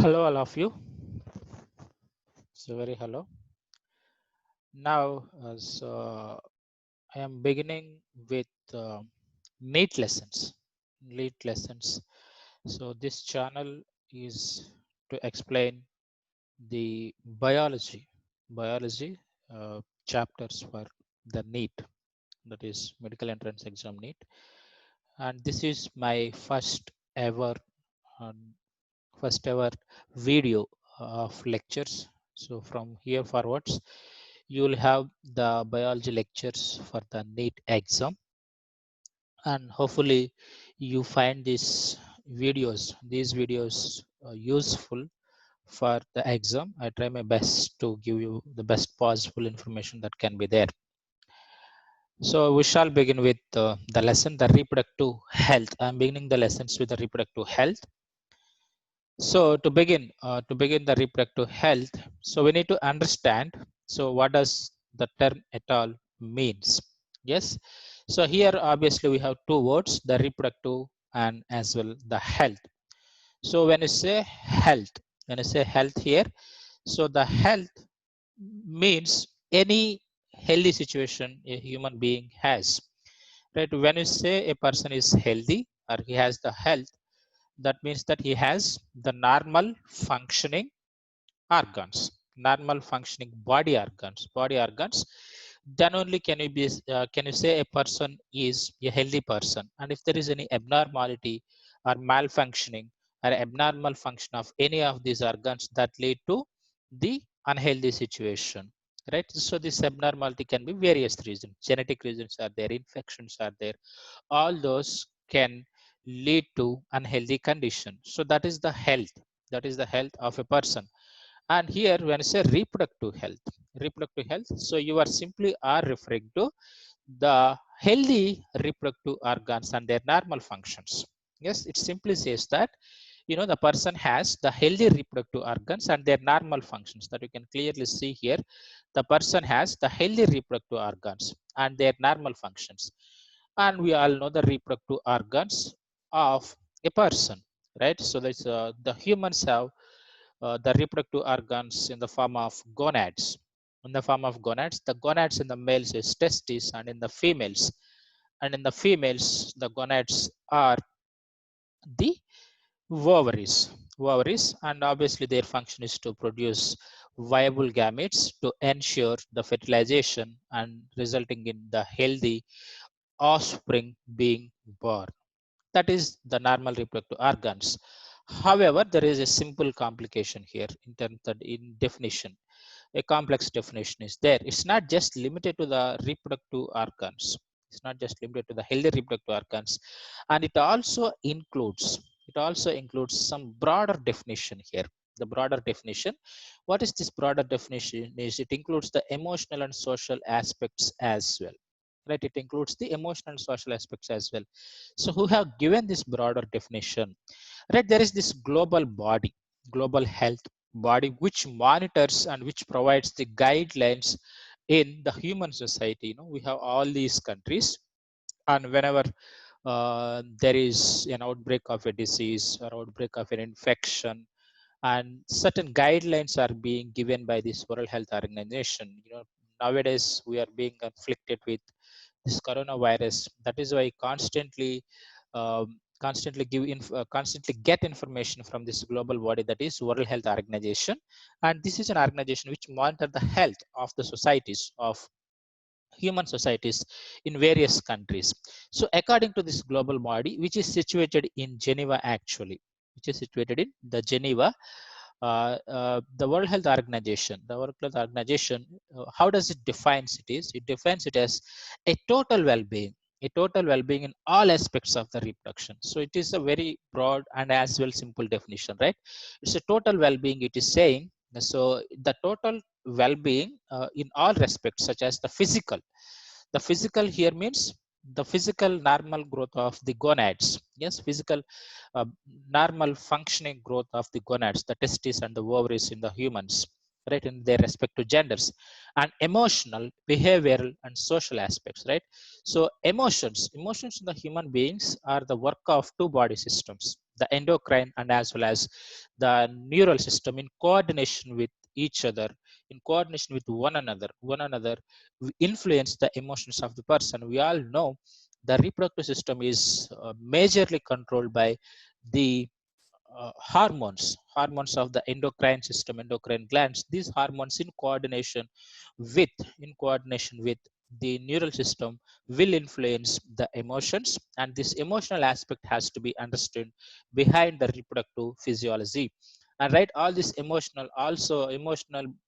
Hello, all of you. So very hello. Now, I am beginning with NEET lessons. NEET lessons. So this channel is to explain the biology chapters for the NEET, that is medical entrance exam NEET, and this is my um, first ever video of lectures. So from here forwards, you will have the biology lectures for the NEET exam, and hopefully you find these videos useful for the exam. I try my best to give you the best possible information that can be there. So we shall begin with the lesson, the reproductive health. I'm beginning the lessons with the reproductive health. So to begin the reproductive health, so we need to understand. So what does the term at all means? Yes. So here obviously we have two words, the reproductive and as well the health. So when you say health here, so the health means any healthy situation a human being has. Right. When you say a person is healthy or he has the health, that means that he has the normal functioning organs, normal functioning body organs. Then only can you say a person is a healthy person. And if there is any abnormality or malfunctioning or abnormal function of any of these organs, that lead to the unhealthy situation, right? So this abnormality can be various reasons. Genetic reasons are there, infections are there, all those can lead to unhealthy condition. So that is the health, that is the health of a person. And here when I say reproductive health, so you are simply are referring to the healthy reproductive organs and their normal functions. Yes, it simply says that the person has the healthy reproductive organs and their normal functions, that you can clearly see here. The person has the healthy reproductive organs and their normal functions. And we all know the reproductive organs of a person, right? So that's the humans have the reproductive organs in the form of gonads. In the form of gonads, the gonads in the males is testes, and in the females, the gonads are the ovaries, and obviously their function is to produce viable gametes to ensure the fertilization and resulting in the healthy offspring being born. That is the normal reproductive organs. However, there is a simple complication here in terms of in definition. A complex definition is there. It's not just limited to the reproductive organs. It's not just limited to the healthy reproductive organs, and it also includes some broader definition here. The broader definition. What is this broader definition? Is it includes the emotional and social aspects as well, right? It includes the emotional and social aspects as well. So who have given this broader definition, right? There is this global health body which monitors and which provides the guidelines in the human society. We have all these countries, and whenever there is an outbreak of a disease or outbreak of an infection, and certain guidelines are being given by this World Health Organization. Nowadays we are being afflicted with this coronavirus. That is why constantly get information from this global body, that is World Health Organization. And this is an organization which monitor the health of the societies of human societies in various countries. So according to this global body, which is situated in Geneva, actually, which is situated in the Geneva, the World Health Organization, how does it defines it is? It defines it as a total well-being in all aspects of the reproduction. So it is a very broad and as well simple definition, right? It's a total well-being. It is saying so the total well-being in all respects, such as the physical. The physical here means the physical normal growth of the gonads. Yes, physical uh, normal functioning growth of the gonads, the testes and the ovaries in the humans, right, in their respective genders. And emotional, behavioral, and social aspects, right? So emotions in the human beings are the work of two body systems, the endocrine and as well as the neural system in coordination with each other, in coordination with one another influence the emotions of the person. We all know the reproductive system is majorly controlled by the hormones of the endocrine system, endocrine glands. These hormones with in coordination with the neural system will influence the emotions, and this emotional aspect has to be understood behind the reproductive physiology. And right, all these emotional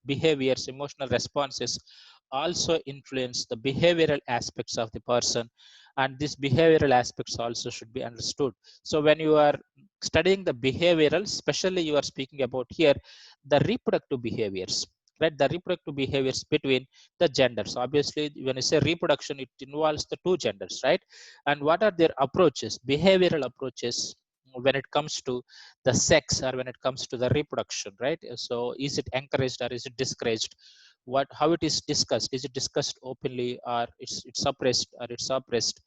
behaviors, emotional responses also influence the behavioral aspects of the person, and these behavioral aspects also should be understood. So when you are studying the behavioral, especially you are speaking about here the reproductive behaviors, right? The reproductive behaviors between the genders. Obviously when you say reproduction, it involves the two genders, right? And what are their approaches, behavioral approaches, when it comes to the sex or when it comes to the reproduction, right? So is it encouraged or is it discouraged? What, how it is discussed, is it discussed openly or it's suppressed or it's suppressed?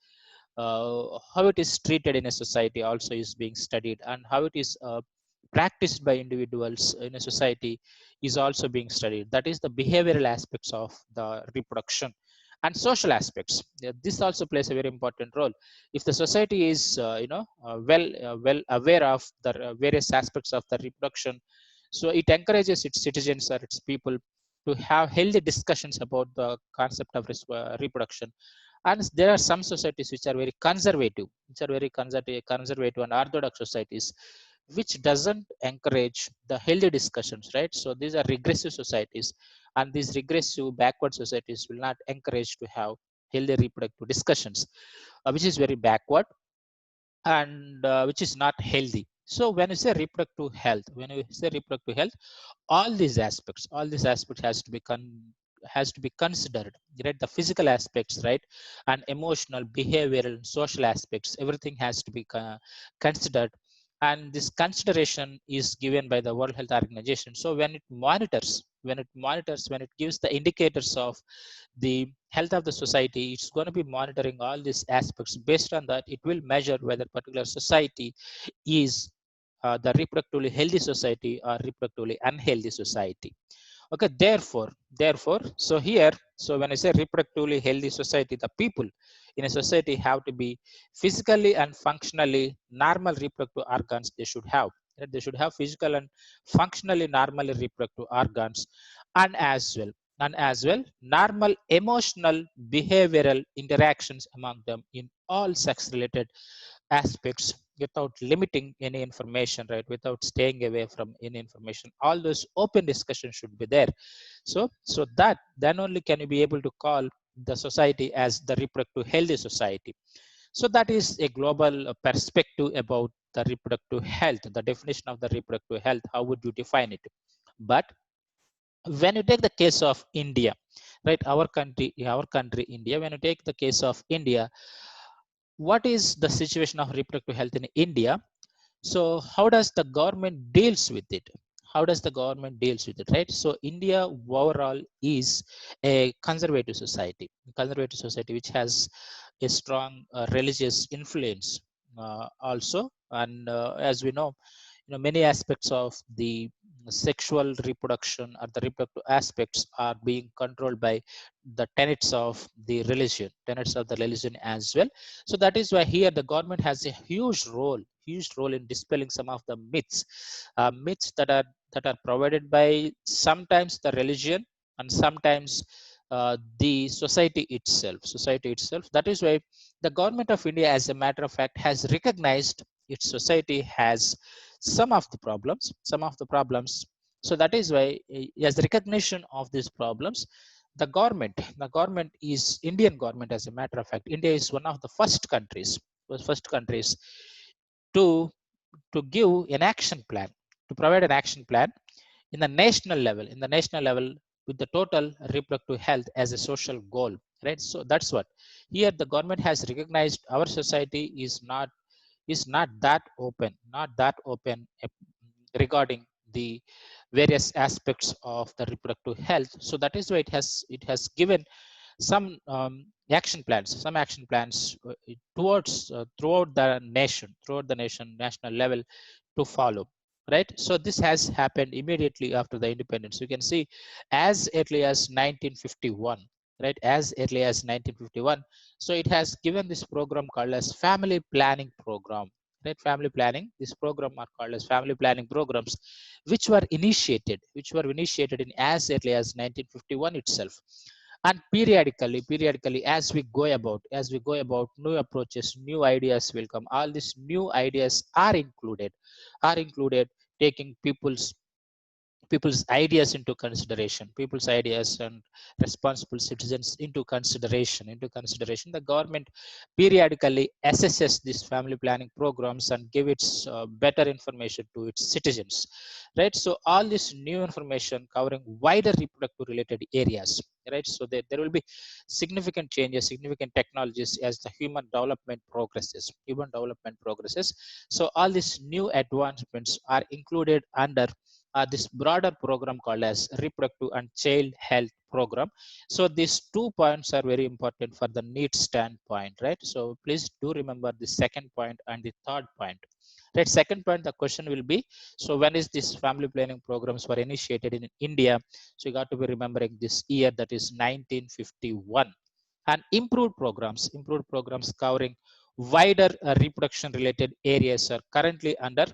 How it is treated in a society also is being studied, and how it is practiced by individuals in a society is also being studied. That is the behavioral aspects of the reproduction. And social aspects, this also plays a very important role. If the society is well aware of the various aspects of the reproduction, so it encourages its citizens or its people to have healthy discussions about the concept of reproduction. And there are some societies which are very conservative, conservative and orthodox societies, which doesn't encourage the healthy discussions, right? So these are regressive societies, and these regressive backward societies will not encourage to have healthy reproductive discussions, which is very backward and which is not healthy. So when you say reproductive health, all these aspects has to be considered, right? The physical aspects, right? And emotional, behavioral, and social aspects, everything has to be considered. And this consideration is given by the World Health Organization. So when it gives the indicators of the health of the society, it's going to be monitoring all these aspects. Based on that, it will measure whether particular society is the reproductively healthy society or reproductively unhealthy society. Okay, therefore, so here, so when I say reproductively healthy society, the people in a society have to be physically and functionally normal reproductive organs. They should have, right? They should have physical and functionally normal reproductive organs, and as well normal emotional behavioral interactions among them in all sex related aspects, without limiting any information, right? Without staying away from any information. All those open discussions should be there. So that then only can you be able to call the society as the reproductive healthy society. So that is a global perspective about the reproductive health, the definition of the reproductive health. How would you define it? But when you take the case of India, right? Our country, India. When you take the case of India, what is the situation of reproductive health in India? So how does the government deals with it? How does the government deals with it, right? So India overall is a conservative society which has a strong religious influence also. And as we know, many aspects of the sexual reproduction or the reproductive aspects are being controlled by the tenets of the religion as well. So that is why here the government has a huge role in dispelling some of the myths that are provided by sometimes the religion and sometimes the society itself. That is why the government of India, as a matter of fact, has recognized its society has some of the problems. So that is why, as recognition of these problems, the government is Indian government. As a matter of fact, India is one of the first countries to give an action plan, to provide an action plan in the national level with the total reproductive health as a social goal, right? So that's what here the government has recognized. Our society is not that open regarding the various aspects of the reproductive health. So that is why it has given some action plans, towards throughout the nation, national level to follow. Right. So this has happened immediately after the independence. You can see as early as 1951. Right, as early as 1951. So it has given this program called as family planning program. Right, family planning. This program are called as family planning programs, which were initiated in as early as 1951 itself. And periodically, as we go about new approaches, new ideas will come. All these new ideas are included, taking people's ideas into consideration, people's ideas and responsible citizens into consideration. The government periodically assesses these family planning programs and give its better information to its citizens. Right, so all this new information covering wider reproductive related areas. Right, so there will be significant changes, significant technologies as the human development progresses. So all these new advancements are included under this broader program called as reproductive and child health program. So these 2 points are very important for the need standpoint. Right, so please do remember the second point and the third point. Right, second point, the question will be, so when is this family planning programs were initiated in India? So you got to be remembering this year, that is 1951. And improved programs covering wider reproduction related areas are currently under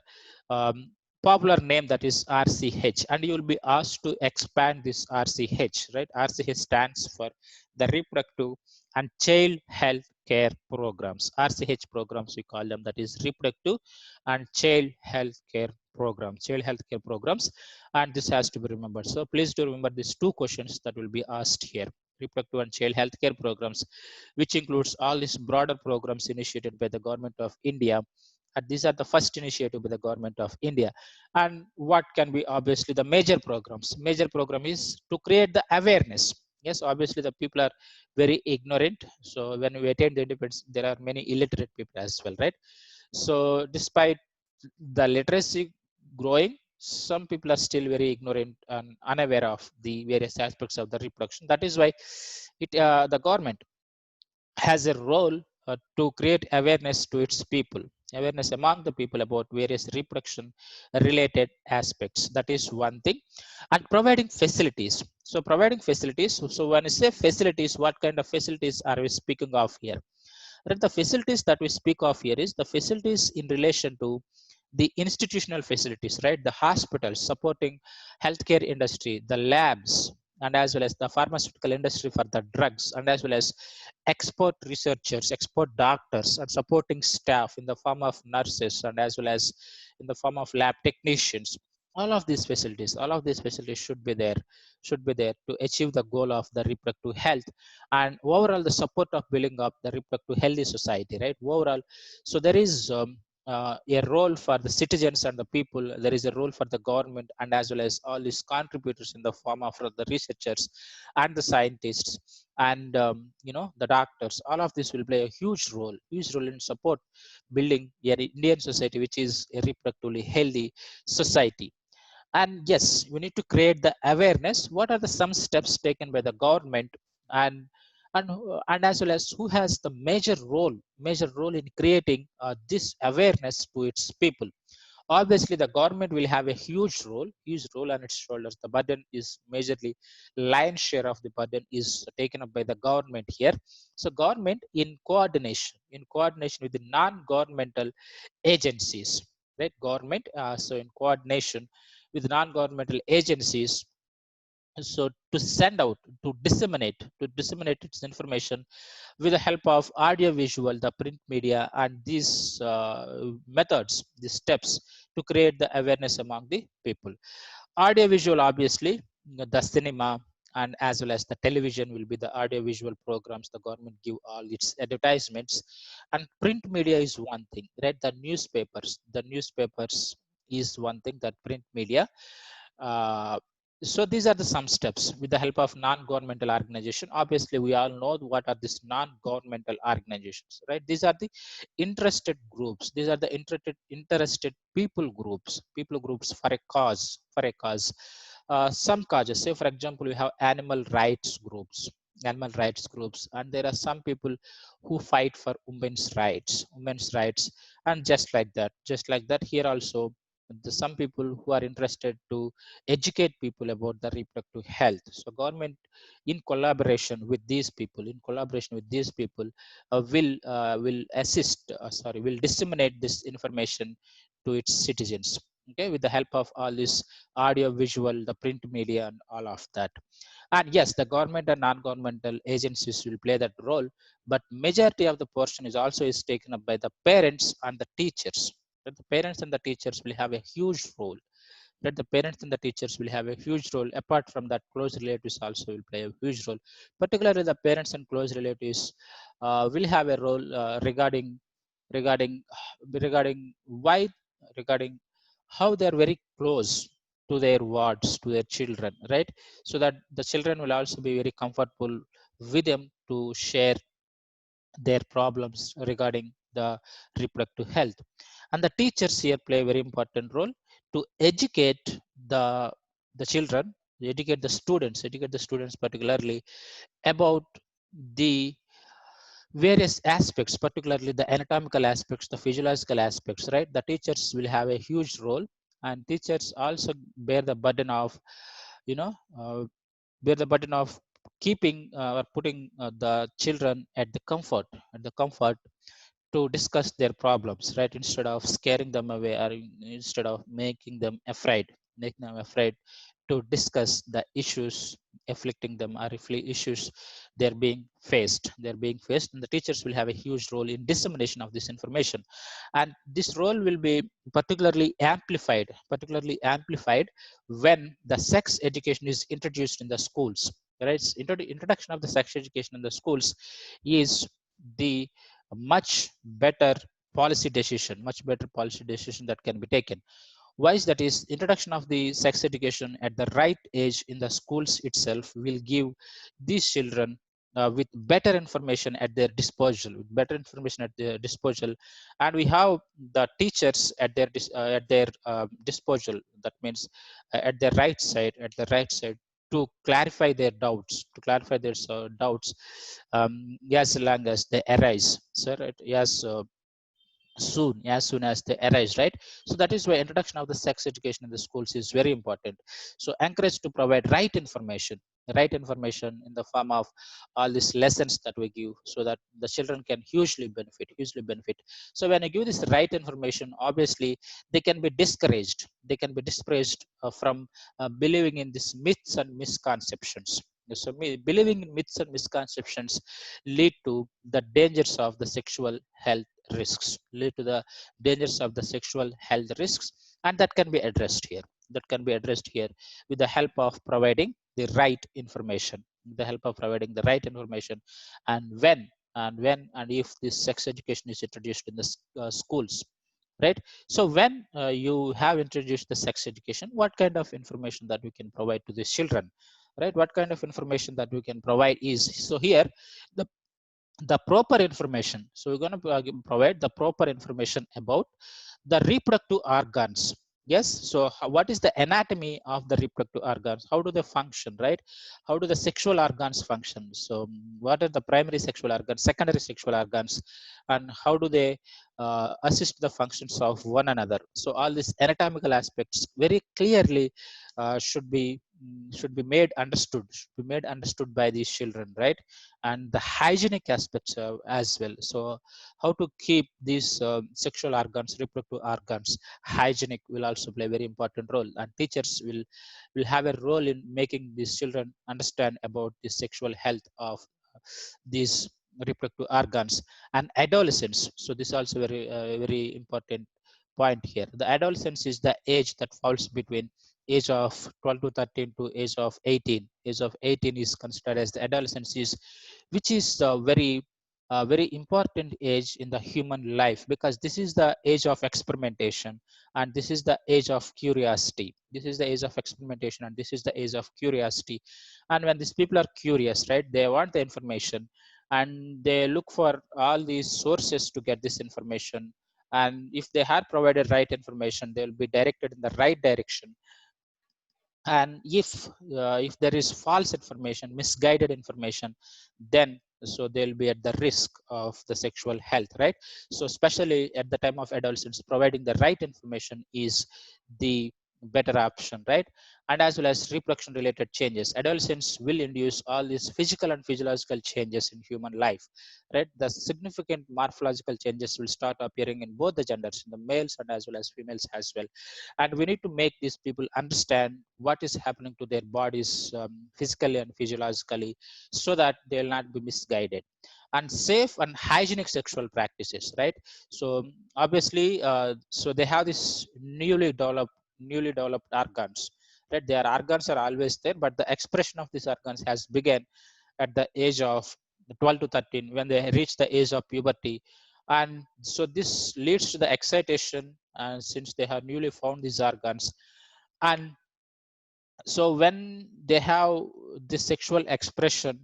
um, popular name, that is RCH. And you will be asked to expand this RCH. Right, RCH stands for the reproductive and child health care programs. RCH programs we call them, that is reproductive and child health care programs. And this has to be remembered. So please do remember these two questions that will be asked here. Reproductive and child healthcare programs, which includes all these broader programs initiated by the government of India. And these are the first initiative by the government of India. And what can be obviously the major programs? Major program is to create the awareness. Yes, obviously the people are very ignorant. So when we attain the independence, there are many illiterate people as well, right? So despite the literacy growing, some people are still very ignorant and unaware of the various aspects of the reproduction. That is why the government has a role to create awareness to its people, awareness among the people about various reproduction related aspects. That is one thing. And providing facilities. So providing facilities. So when I say facilities, what kind of facilities are we speaking of here? Right, the facilities that we speak of here is the facilities in relation to the institutional facilities, right? The hospitals supporting healthcare industry, the labs, and as well as the pharmaceutical industry for the drugs, and as well as expert researchers, expert doctors, and supporting staff in the form of nurses, and as well as in the form of lab technicians. All of these facilities should be there to achieve the goal of the reproductive health and overall the support of building up the reproductive healthy society, right? Overall, so there is a role for the citizens and the people. There is a role for the government, and as well as all these contributors in the form of the researchers and the scientists and the doctors. All of this will play a huge role in support building an Indian society which is a reproductively healthy society. And yes, we need to create the awareness. What are the some steps taken by the government, and and as well as who has the major role in creating this awareness to its people? Obviously the government will have a huge role on its shoulders. The burden is majorly, lion's share of the burden is taken up by the government here. So government in coordination with the non-governmental agencies, right? Government, so in coordination with non-governmental agencies, so to send out, to disseminate its information with the help of audio visual, the print media, and these methods, these steps to create the awareness among the people. Audio visual, obviously, the cinema and as well as the television will be the audio visual programs the government give all its advertisements. And print media is one thing, right? The newspapers is one thing, that print media. uh, so these are the some steps with the help of non-governmental organization. Obviously we all know what are these non-governmental organizations, right? These are the interested groups, these are the interested people groups for a cause. Some causes, say for example we have animal rights groups, animal rights groups, and there are some people who fight for women's rights. And just like that here also, some people who are interested to educate people about the reproductive health. So government, in collaboration with these people, will assist, will disseminate this information to its citizens, okay, with the help of all this audio visual, the print media, and all of that. And yes, the government and non-governmental agencies will play that role, but majority of the portion is taken up by the parents and the teachers. That the parents and the teachers will have a huge role. That the parents and the teachers will have a huge role. Apart from that, close relatives also will play a huge role. Particularly the parents and close relatives will have a role regarding regarding why regarding how they are very close to their wards, to their children, right? So that the children will also be very comfortable with them to share their problems regarding the reproductive health. And the teachers here play a very important role to educate the the children, educate the students particularly about the various aspects, particularly the anatomical aspects, the physiological aspects, right? The teachers will have a huge role, and teachers also bear the burden of, you know, uh, bear the burden of keeping or putting the children at the comfort to discuss their problems, right? Instead of scaring them away, or instead of making them afraid to discuss the issues afflicting them, or if issues they're being faced, and the teachers will have a huge role in dissemination of this information. And this role will be particularly amplified when the sex education is introduced in the schools, right? Introduction of the sex education in the schools is the better much better policy decision that can be taken. Why is that? Is introduction of the sex education at the right age in the schools itself will give these children with better information at their disposal. And we have the teachers at their disposal. That means at the right side to clarify their doubts, as long as they arise, sir, right? As soon as they arise, right? So that is why introduction of the sex education in the schools is very important. So encourage to provide right information in the form of all these lessons that we give, so that the children can hugely benefit. So when you give this right information, obviously they can be discouraged from believing in these myths and misconceptions. So believing in myths and misconceptions lead to the dangers of the sexual health risks lead to the dangers of the sexual health risks. And that can be addressed here with the help of providing the right information the help of providing the right information. And when and if this sex education is introduced in the schools, right? So when you have introduced the sex education, what kind of information that we can provide to these children, right? What kind of information that we can provide is, so here the the proper information. So we're going to provide the proper information about the reproductive organs. Yes. So what is the anatomy of the reproductive organs? How do they function, right? How do the sexual organs function? So what are the primary sexual organs, secondary sexual organs, and how do they assist the functions of one another? So all these anatomical aspects very clearly should be made understood by these children, right? And the hygienic aspects as well. So how to keep these sexual organs, reproductive organs hygienic will also play a very important role. And teachers will have a role in making these children understand about the sexual health of these reproductive organs. And adolescence, so this is also very important point here. The adolescence is the age that falls between age of 12 to 13 to age of 18. Age of 18 is considered as the adolescence, is which is a very important age in the human life, because this is the age of experimentation, and this is the age of curiosity. This is the age of experimentation, and this is the age of curiosity. And when these people are curious, right, they want the information, and they look for all these sources to get this information. And if they have provided right information, they will be directed in the right direction And if there is false information, misguided information, then so they'll be at the risk of the sexual health, right? So especially at the time of adolescence, providing the right information is the better option, right? And as well as reproduction related changes, adolescents will induce all these physical and physiological changes in human life, right? The significant morphological changes will start appearing in both the genders, in the males and as well as females as well. And we need to make these people understand what is happening to their bodies, physically and physiologically, so that they'll not be misguided. And safe and hygienic sexual practices, right? So obviously, so they have this newly developed organs, right? Their organs are always there, but the expression of these organs has begun at the age of 12 to 13, when they reach the age of puberty. And so this leads to the excitation, and since they have newly found these organs. And so when they have this sexual expression,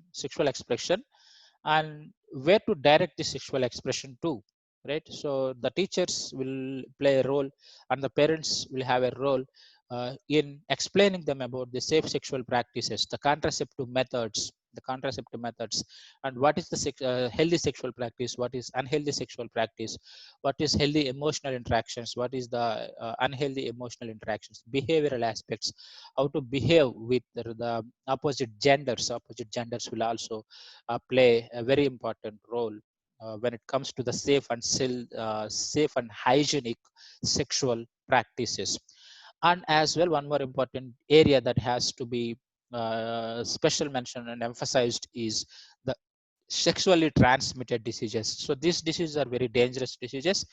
and where to direct the sexual expression to, right? So the teachers will play a role, and the parents will have a role in explaining them about the safe sexual practices, the contraceptive methods, and what is the healthy sexual practice, what is unhealthy sexual practice, what is healthy emotional interactions, what is the unhealthy emotional interactions, behavioral aspects, how to behave with the opposite genders will also play a very important role when it comes to the safe and hygienic sexual practices. And as well, one more important area that has to be special mention and emphasized is the sexually transmitted diseases. So these diseases are very dangerous diseases,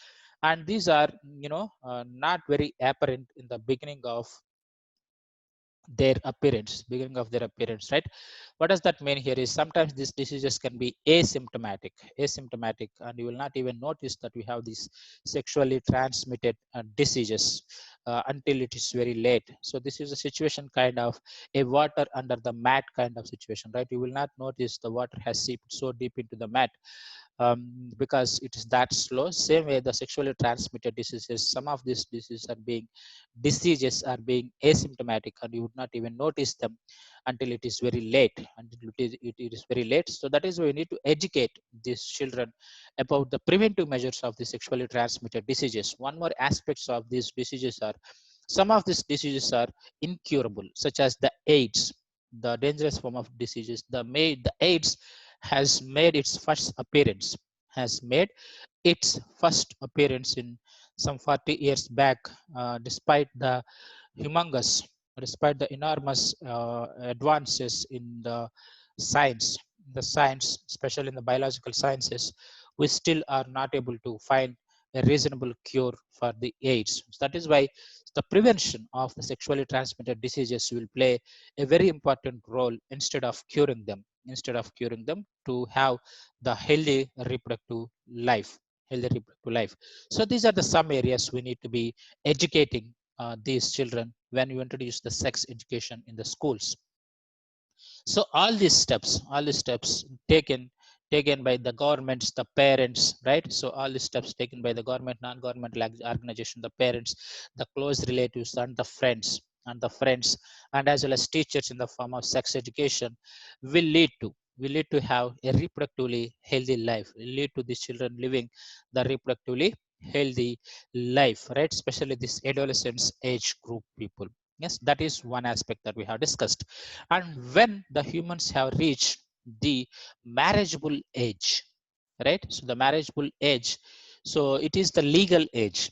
and these are not very apparent in the beginning of their appearance, right? What does that mean here is, sometimes these diseases can be asymptomatic, and you will not even notice that we have these sexually transmitted diseases until it is very late. So this is a situation, kind of a water under the mat kind of situation, right? You will not notice the water has seeped so deep into the mat, because it is that slow. Same way, the sexually transmitted diseases, some of these diseases are being asymptomatic, and you would not even notice them until it is very late. Until it is very late. So that is why we need to educate these children about the preventive measures of the sexually transmitted diseases. One more aspects of these diseases are, some of these diseases are incurable, such as the AIDS, the dangerous form of diseases. The AIDS has made its first appearance in some 40 years back, despite humongous, the enormous advances in the science, especially in the biological sciences. We still are not able to find a reasonable cure for the AIDS. So that is why the prevention of the sexually transmitted diseases will play a very important role, instead of curing them, to have the healthy reproductive life. So these are the some areas we need to be educating these children when you introduce the sex education in the schools. So all these steps taken by the governments, the parents, right? So all these steps taken by the government, non-governmental organization, the parents, the close relatives, and the friends, and as well as teachers, in the form of sex education, will lead to have a reproductively healthy life, will lead to these children living the reproductively healthy life, right? Especially this adolescence age group people. Yes, that is one aspect that we have discussed. And when the humans have reached the marriageable age, right? So the marriageable age, so it is the marriageable age.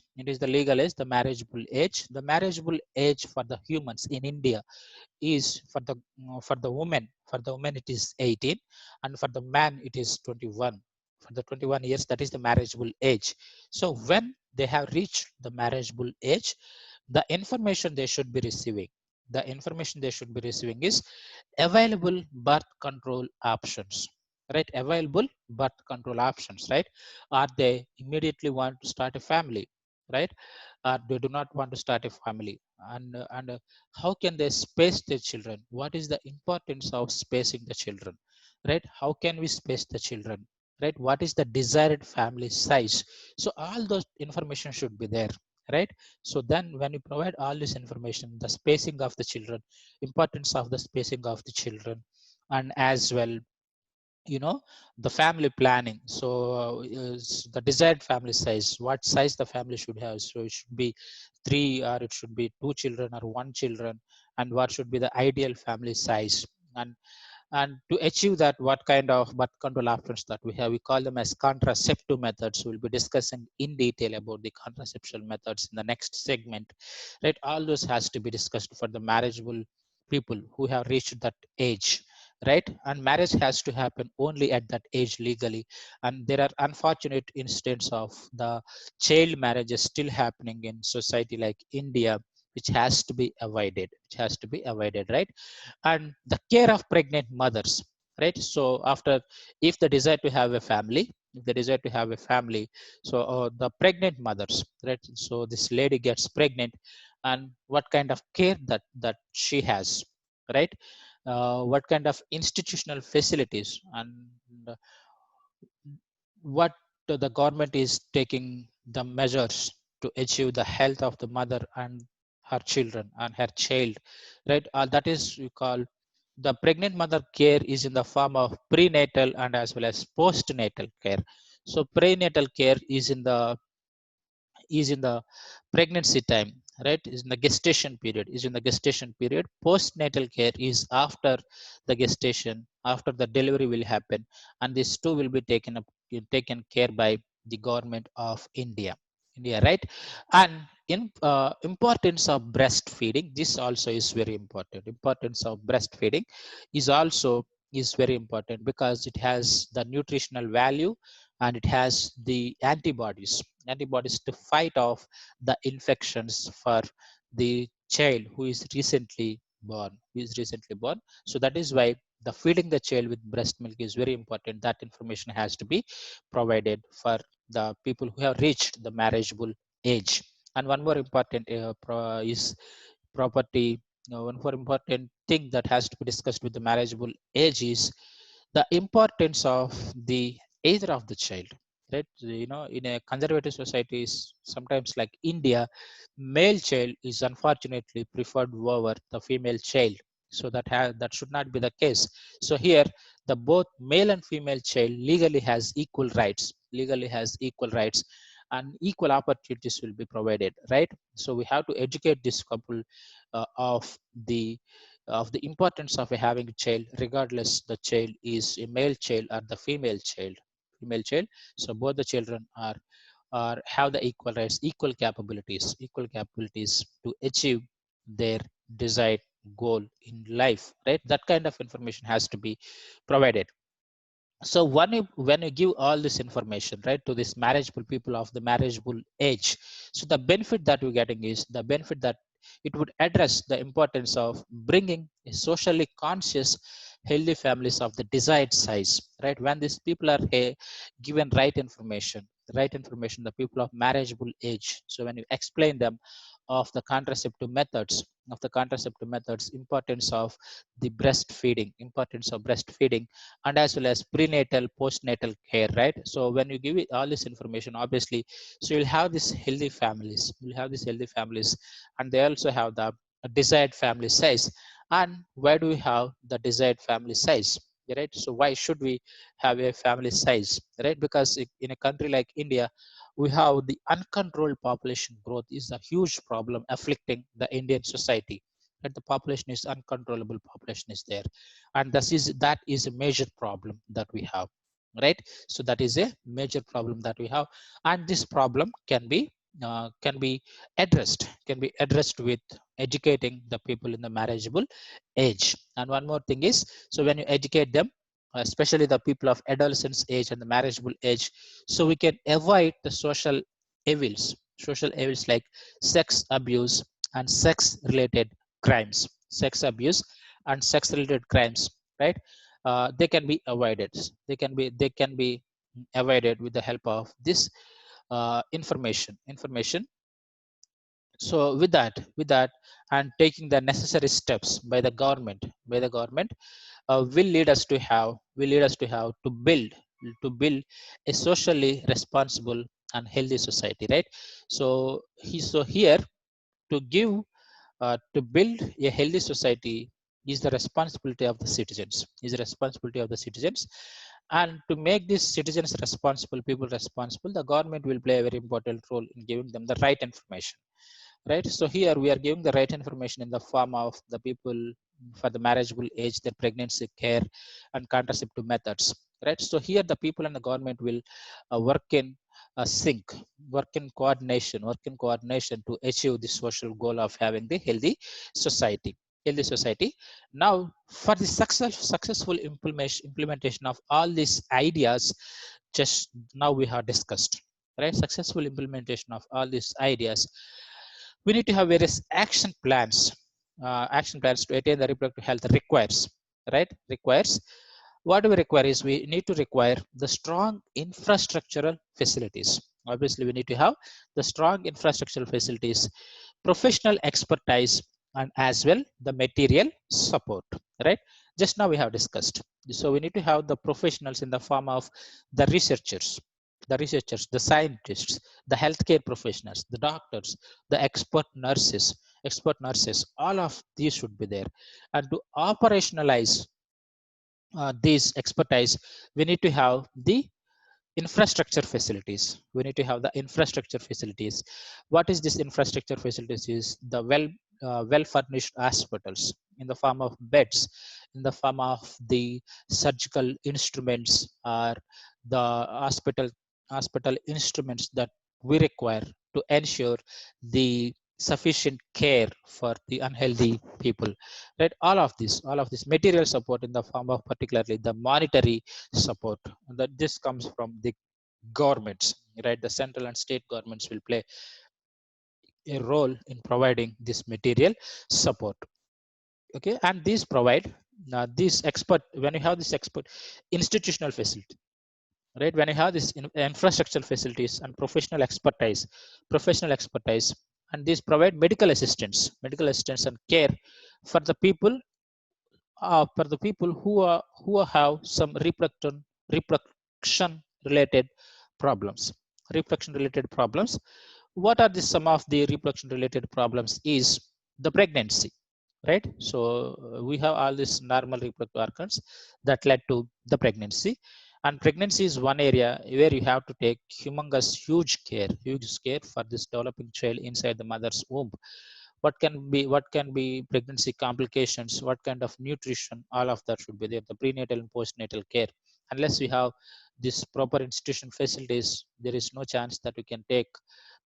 The marriageable age for the humans in India is, for the woman it is 18, and for the man it is 21. For the 21 years, that is the marriageable age. So when they have reached the marriageable age, the information they should be receiving is available birth control options, right? Available birth control options, right? Are they immediately want to start a family, right? Or they do not want to start a family, and how can they space their children? What is the importance of spacing the children, right? How can we space the children, right? What is the desired family size? So all those information should be there. right? So then when you provide all this information, the spacing of the children, importance of the spacing of the children, and as well, you know, the family planning. So is the desired family size, what size the family should have. So it should be three, or it should be two children, or one children, and what should be the ideal family size. And to achieve that, what kind of birth control options that we have, we call them as contraceptive methods. We'll be discussing in detail about the contraception methods in the next segment, right? All those has to be discussed for the marriageable people who have reached that age, right? And marriage has to happen only at that age legally. And there are unfortunate instances of the child marriages still happening in society like India, which has to be avoided, right? And the care of pregnant mothers, right? So after, if they desire to have a family, so the pregnant mothers, right? So this lady gets pregnant, and what kind of care that she has, right? What kind of institutional facilities, and what the government is taking the measures to achieve the health of the mother and her children and her child, right? That is we call the pregnant mother care is in the form of prenatal and as well as postnatal care. So prenatal care is in the pregnancy time, right? Is in the gestation period. Postnatal care is after the gestation, after the delivery will happen, and these two will be taken care by the government of India, right? And in importance of breastfeeding, this also is very important. Importance of breastfeeding is also is very important because it has the nutritional value, and it has the antibodies to fight off the infections for the child who is recently born. So that is why the feeding the child with breast milk is very important. That information has to be provided for the people who have reached the marriageable age. And one more important is property. One more important thing that has to be discussed with the marriageable age is the importance of the either of the child, right? You know, in a conservative societies, sometimes like India, male child is unfortunately preferred over the female child. So that should not be the case. So here, the both male and female child legally has equal rights, and equal opportunities will be provided, right? So we have to educate this couple uh, of the of the importance of having a child, regardless the child is a male child or the female child. So both the children are have the equal rights, equal capabilities to achieve their desired goal in life, right? That kind of information has to be provided. So when you give all this information, right, to this marriageable people of the marriageable age, so the benefit that you're getting is the benefit that it would address the importance of bringing a socially conscious healthy families of the desired size, right? When these people are given right information, the people of marriageable age, so when you explain them of the contraceptive methods, importance of breastfeeding, and as well as prenatal postnatal care, right? So when you give it all this information, obviously, so you'll have these healthy families, and they also have the desired family size. And why do we have the desired family size, right? So why should we have a family size, right? Because in a country like India, we have the uncontrolled population growth is a huge problem afflicting the Indian society, and the population is uncontrollable population is there. And that is a major problem that we have, right? So that is a major problem that we have, and this problem can be addressed with educating the people in the marriageable age. And one more thing is, so when you educate them, especially the people of adolescence age and the marriageable age, so we can avoid the social evils like sex abuse and sex related crimes, right? They can be avoided. They can be avoided with the help of this information. So with that and taking the necessary steps by the government, will lead us to have to build a socially responsible and healthy society, right? So here to give to build a healthy society is the responsibility of the citizens, is the responsibility of the citizens. And to make these citizens responsible, people responsible, the government will play a very important role in giving them the right information, right? So here we are giving the right information in the form of the people for the marriageable age, their pregnancy care and contraceptive methods, right? So here the people and the government will work in sync, work in coordination to achieve the social goal of having the society healthy society. Now for the successful implementation of all these ideas, just now we have discussed, right? Successful implementation of all these ideas, we need to have various action plans to attain the reproductive health requires, right? Requires, what we require is we need to require the strong infrastructural facilities. Obviously we need to have the strong infrastructural facilities, professional expertise, and as well the material support, right? Just now we have discussed. So we need to have the professionals in the form of the researchers, the scientists, the healthcare professionals, the doctors, the expert nurses, all of these should be there. And to operationalize these expertise, we need to have the infrastructure facilities. We need to have the infrastructure facilities. What is this infrastructure facilities? Is the well furnished hospitals in the form of beds, in the form of the surgical instruments, or the hospital instruments that we require to ensure the sufficient care for the unhealthy people, right? All of this material support in the form of particularly the monetary support, that this comes from the governments, right? The central and state governments will play a role in providing this material support. Okay, and these provide these expert when you have this expert institutional facility, right? When you have this infrastructural facilities and professional expertise, and these provide medical assistance and care for the people, who have some reproduction related problems. Reproduction related problems. What are the some of the reproduction related problems is the pregnancy, right? So we have all these normal reproductive organs that led to the pregnancy, and pregnancy is one area where you have to take huge care for this developing child inside the mother's womb. What can be pregnancy complications, what kind of nutrition, all of that should be there, the prenatal and postnatal care. Unless we have this proper institution facilities, there is no chance that we can take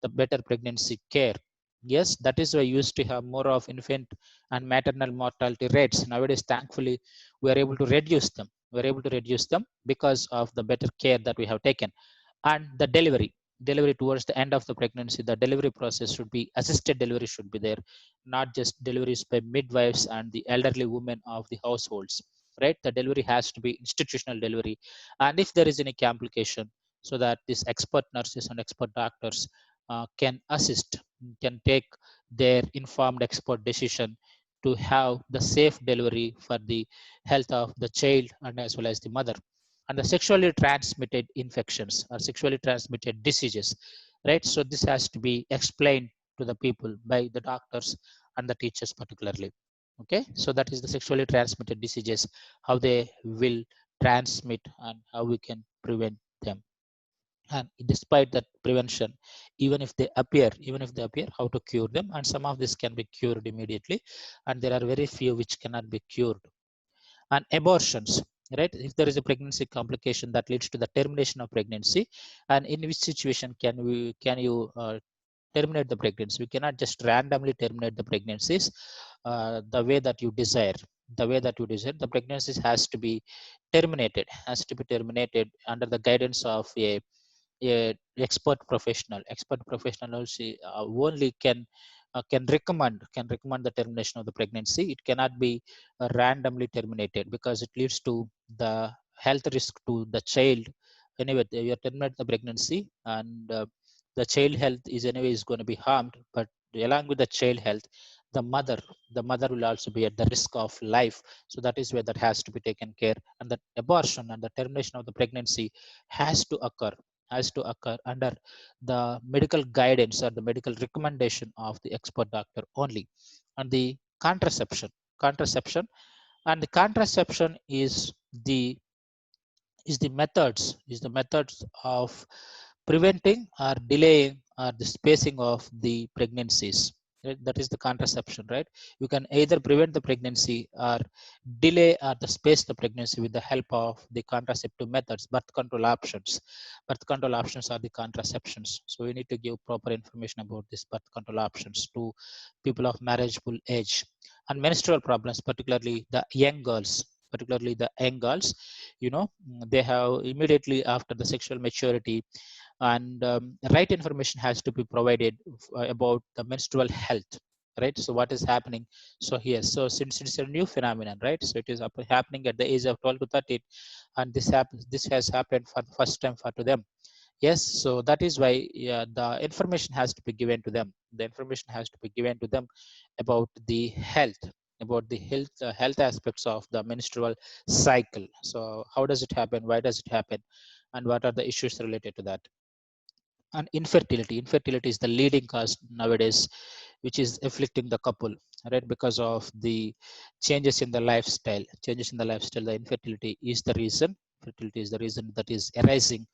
the better pregnancy care. Yes, that is why we used to have more of infant and maternal mortality rates. Nowadays thankfully we are able to reduce them, because of the better care that we have taken. And the delivery towards the end of the pregnancy, the delivery process should be assisted delivery should be there, not just deliveries by midwives and the elderly women of the households, right? The delivery has to be institutional delivery. And if there is any complication, so that these expert nurses and expert doctors can assist, can take their informed expert decision to have the safe delivery for the health of the child and as well as the mother. And the sexually transmitted infections or sexually transmitted diseases, right? So this has to be explained to the people by the doctors and the teachers particularly. Okay, so that is the sexually transmitted diseases, how they will transmit and how we can prevent them. And despite that prevention, even if they appear, how to cure them. And some of this can be cured immediately, and there are very few which cannot be cured. And abortions, right? If there is a pregnancy complication that leads to the termination of pregnancy, and in which situation can you terminate the pregnancy? We cannot just randomly terminate the pregnancies the way that you desire. The pregnancies has to be terminated under the guidance of a expert professional only can recommend the termination of the pregnancy. It cannot be randomly terminated because it leads to the health risk to the child. Anyway, you terminate the pregnancy, and the child health is anyway is going to be harmed. But along with the child health, the mother the mother will also be at the risk of life. So that is where that has to be taken care. And the abortion and the termination of the pregnancy has to occur has to occur under the medical guidance or the medical recommendation of the expert doctor only. And the contraception, and the contraception is the methods of preventing or delaying or the spacing of the pregnancies. Right? That is the contraception, right? You can either prevent the pregnancy or delay or the space the pregnancy with the help of the contraceptive methods, birth control options. Birth control options are the contraceptions. So we need to give proper information about this birth control options to people of marriageable age. And menstrual problems, particularly the young girls, they have immediately after the sexual maturity, and right information has to be provided about the menstrual health, right? So what is happening? So here, so since it's a new phenomenon, right, so it is happening at the age of 12 to 13, and this has happened for the first time for to them. Yes, so that is why, yeah, the information has to be given to them. The information has to be given to them about the health, health aspects of the menstrual cycle. So how does it happen, why does it happen, and what are the issues related to that. And infertility is the leading cause nowadays, which is afflicting the couple, right? Because of the changes in the lifestyle, the infertility is the reason that is arising.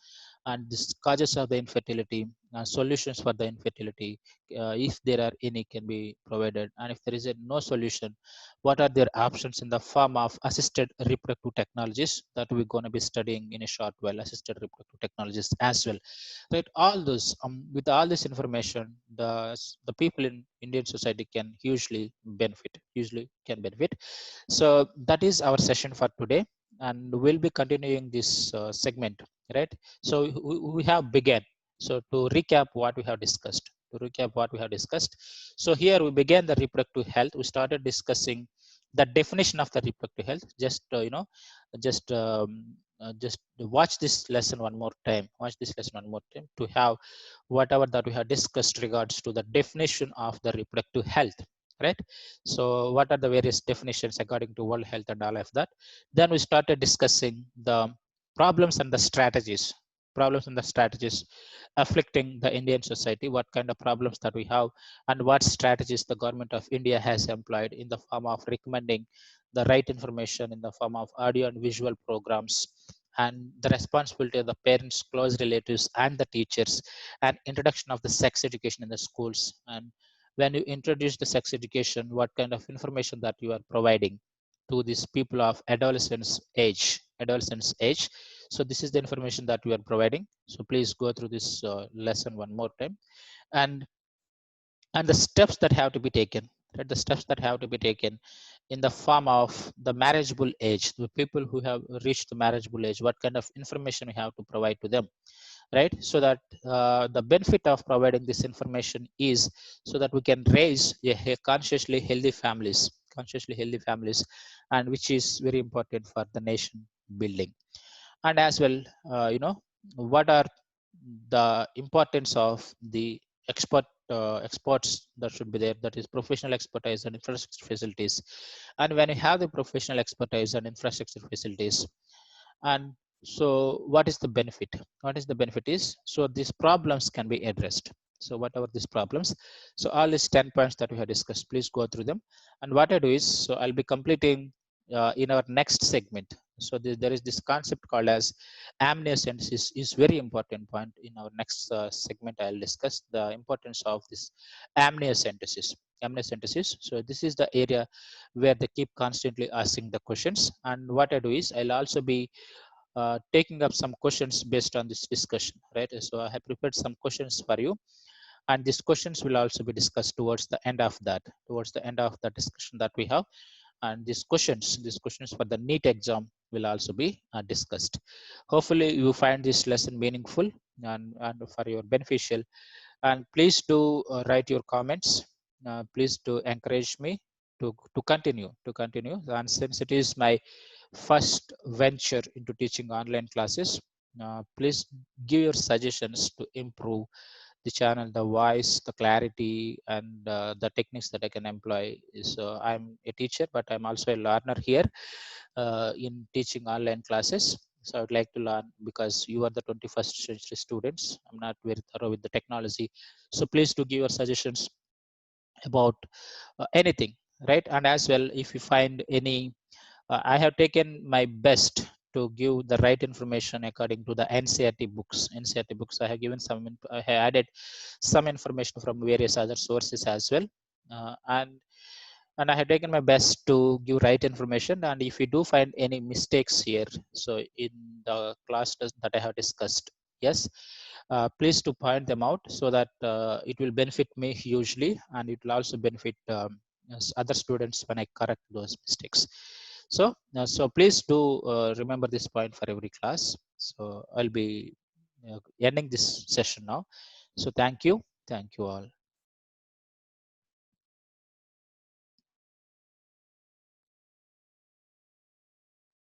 And this causes of the infertility, solutions for the infertility, if there are any, can be provided. And if there is no solution, what are their options in the form of assisted reproductive technologies that we're going to be studying in a short while, assisted reproductive technologies as well, right? All those, with all this information, the people in Indian society can hugely can benefit. So that is our session for today, and we'll be continuing this segment, right? So we have begun. So to recap what we have discussed, so here we began the reproductive health. We started discussing the definition of the reproductive health. Just just watch this lesson one more time. Watch this lesson one more time to have whatever that we have discussed regards to the definition of the reproductive health, right? So what are the various definitions according to World Health and all of that. Then we started discussing the problems and the strategies afflicting the Indian society, what kind of problems that we have, and what strategies the government of India has employed in the form of recommending the right information in the form of audio and visual programs, and the responsibility of the parents, close relatives, and the teachers, and introduction of the sex education in the schools. And when you introduce the sex education, what kind of information that you are providing to these people of adolescence age. So this is the information that we are providing. So please go through this lesson one more time. And and the steps that have to be taken, right? The steps that have to be taken in the form of the marriageable age, the people who have reached the marriageable age, what kind of information we have to provide to them, right? So that the benefit of providing this information is so that we can raise consciously healthy families, and which is very important for the nation building. And as well, what are the importance of the experts that should be there, that is professional expertise and infrastructure facilities. And when you have the professional expertise and infrastructure facilities, and so what is the benefit is, so these problems can be addressed. So whatever these problems, so all these 10 points that we have discussed, please go through them. And what I do is, so I'll be completing in our next segment. So there is this concept called as amniocentesis is very important point. In our next segment, I'll discuss the importance of this amniocentesis. So this is the area where they keep constantly asking the questions. And what I do is, I'll also be taking up some questions based on this discussion, right? So I have prepared some questions for you, and these questions will also be discussed towards the end of the discussion that we have. And these questions for the NEET exam will also be discussed. Hopefully you find this lesson meaningful and for your beneficial. And please do write your comments. Please do encourage me to continue. And since it is my first venture into teaching online classes, please give your suggestions to improve the channel, the voice, the clarity, and the techniques that I can employ. So I'm a teacher, but I'm also a learner here in teaching online classes. So I would like to learn, because you are the 21st century students. I'm not very thorough with the technology. So please do give your suggestions about anything, right? And as well, if you find any, I have taken my best to give the right information according to the NCERT books. NCERT books, I have given some, I have added some information from various other sources as well. And I have taken my best to give right information. And if you do find any mistakes here, so in the class that I have discussed, yes, please to point them out, so that it will benefit me hugely, and it will also benefit other students when I correct those mistakes. So please do remember this point for every class. So I'll be ending this session now. So thank you all.